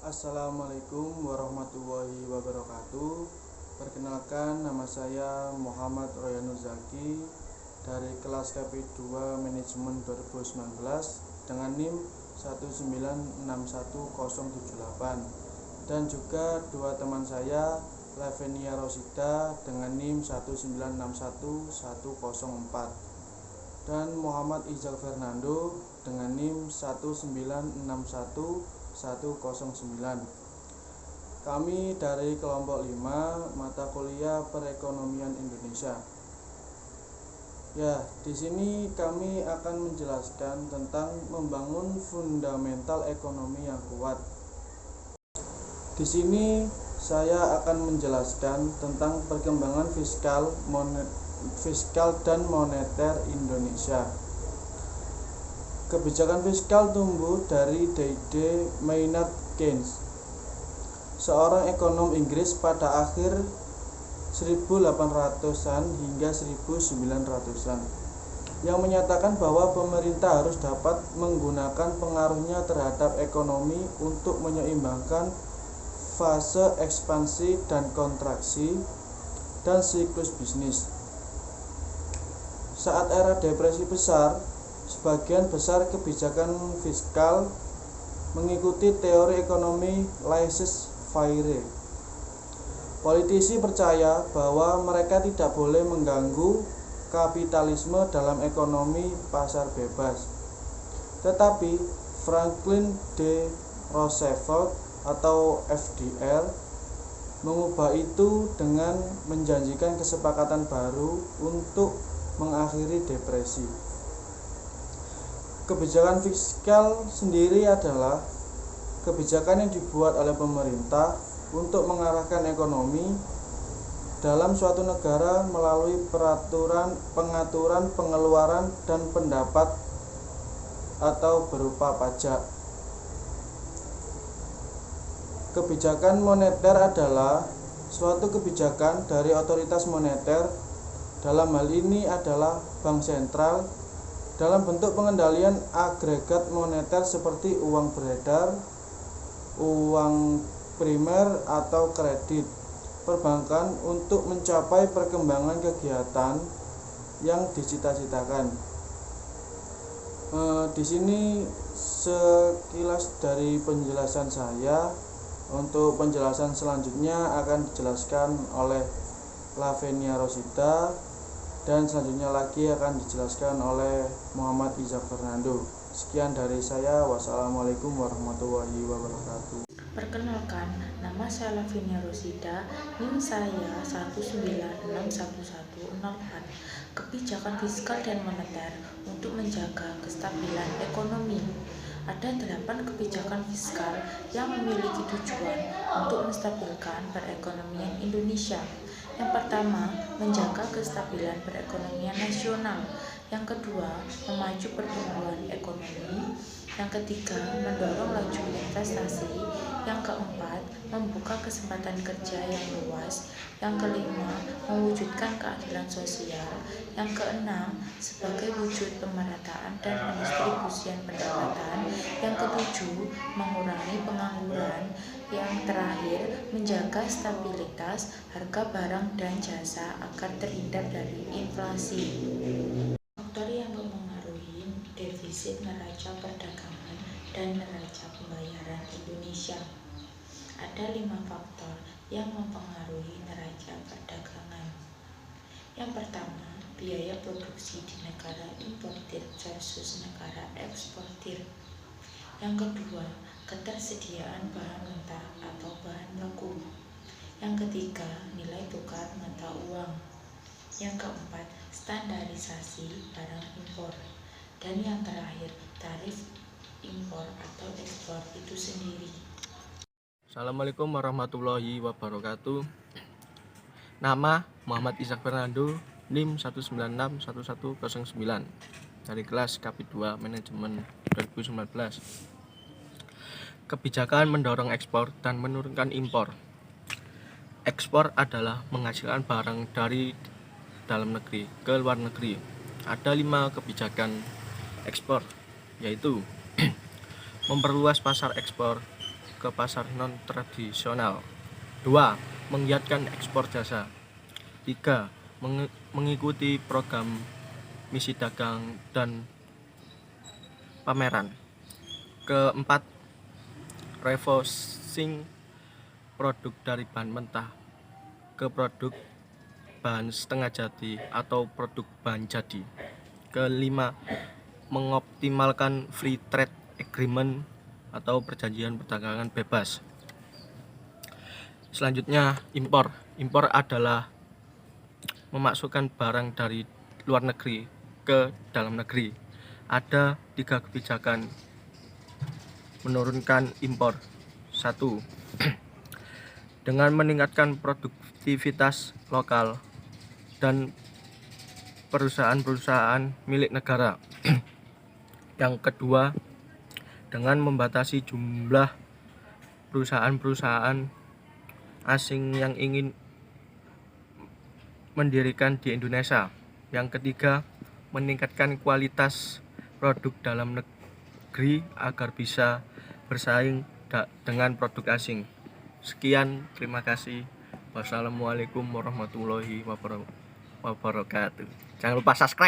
Assalamualaikum warahmatullahi wabarakatuh. Perkenalkan, nama saya Muhammad Royanur Zaki dari kelas KP2 Manajemen 2019 dengan NIM 1961078, dan juga dua teman saya, Lavenia Rosida dengan NIM 1961104 dan Muhammad Izak Fernando dengan NIM 1961109. Kami dari kelompok 5 mata kuliah Perekonomian Indonesia. Di sini kami akan menjelaskan tentang membangun fundamental ekonomi yang kuat. Di sini saya akan menjelaskan tentang perkembangan fiskal dan moneter Indonesia. Kebijakan fiskal tumbuh dari ide Maynard Keynes, seorang ekonom Inggris pada akhir 1800-an hingga 1900-an, yang menyatakan bahwa pemerintah harus dapat menggunakan pengaruhnya terhadap ekonomi untuk menyeimbangkan fase ekspansi dan kontraksi dan siklus bisnis. Saat era depresi besar, sebagian besar kebijakan fiskal mengikuti teori ekonomi laissez-faire. Politisi percaya bahwa mereka tidak boleh mengganggu kapitalisme dalam ekonomi pasar bebas. Tetapi Franklin D. Roosevelt atau FDR mengubah itu dengan menjanjikan kesepakatan baru untuk mengakhiri depresi. Kebijakan fiskal sendiri adalah kebijakan yang dibuat oleh pemerintah untuk mengarahkan ekonomi dalam suatu negara melalui pengaturan pengeluaran dan pendapat atau berupa pajak. Kebijakan moneter adalah suatu kebijakan dari otoritas moneter, dalam hal ini adalah bank sentral, dalam bentuk pengendalian agregat moneter seperti uang beredar, uang primer atau kredit perbankan untuk mencapai perkembangan kegiatan yang dicita-citakan. Di sini sekilas dari penjelasan saya. Untuk penjelasan selanjutnya akan dijelaskan oleh Lavenia Rosida, dan selanjutnya lagi akan dijelaskan oleh Muhammad Izak Fernando. Sekian dari saya. Wassalamualaikum warahmatullahi wabarakatuh. Perkenalkan, nama saya Lavenia Rosida, NIM saya 1961104. Kebijakan fiskal dan moneter untuk menjaga kestabilan ekonomi. Ada 8 kebijakan fiskal yang memiliki tujuan untuk menstabilkan perekonomian Indonesia. Yang pertama, menjaga kestabilan perekonomian nasional. Yang kedua, memacu pertumbuhan ekonomi. Yang ketiga, mendorong laju investasi. Yang keempat, membuka kesempatan kerja yang luas. Yang kelima, mewujudkan keadilan sosial. Yang keenam, sebagai wujud pemerataan dan pendistribusian pendapatan. Yang ketujuh, mengurangi pengangguran. Yang terakhir, menjaga stabilitas harga barang dan jasa agar terhindar dari inflasi. Faktor yang mempengaruhi defisit neraca perdagangan dan neraca pembayaran Indonesia. Ada 5 faktor yang mempengaruhi neraca perdagangan. Yang pertama, biaya produksi di negara importir versus negara eksportir. Yang kedua, ketersediaan bahan mentah atau bahan baku. Yang ketiga, nilai tukar mata uang. Yang keempat, standarisasi barang impor. Dan yang terakhir, tarif impor atau ekspor itu sendiri. Assalamualaikum warahmatullahi wabarakatuh. Nama Muhammad Izak Fernando, NIM 1961109 dari kelas KP2 Manajemen 2019. Kebijakan mendorong ekspor dan menurunkan impor. Ekspor adalah menghasilkan barang dari dalam negeri ke luar negeri. Ada 5 kebijakan ekspor, yaitu memperluas pasar ekspor, ke pasar non-tradisional. 2. Menggiatkan ekspor jasa. 3. Mengikuti program misi dagang dan pameran. Keempat, refocusing produk dari bahan mentah ke produk bahan setengah jadi atau produk bahan jadi. Kelima, mengoptimalkan free trade agreement atau perjanjian perdagangan bebas. Selanjutnya, impor. Impor adalah memasukkan barang dari luar negeri ke dalam negeri. Ada 3 kebijakan menurunkan impor. 1. Dengan meningkatkan produktivitas lokal dan perusahaan-perusahaan milik negara. Yang kedua, dengan membatasi jumlah perusahaan-perusahaan asing yang ingin mendirikan di Indonesia. Yang ketiga, meningkatkan kualitas produk dalam negeri agar bisa bersaing dengan produk asing. Sekian, terima kasih. Wassalamualaikum warahmatullahi wabarakatuh. Jangan lupa subscribe.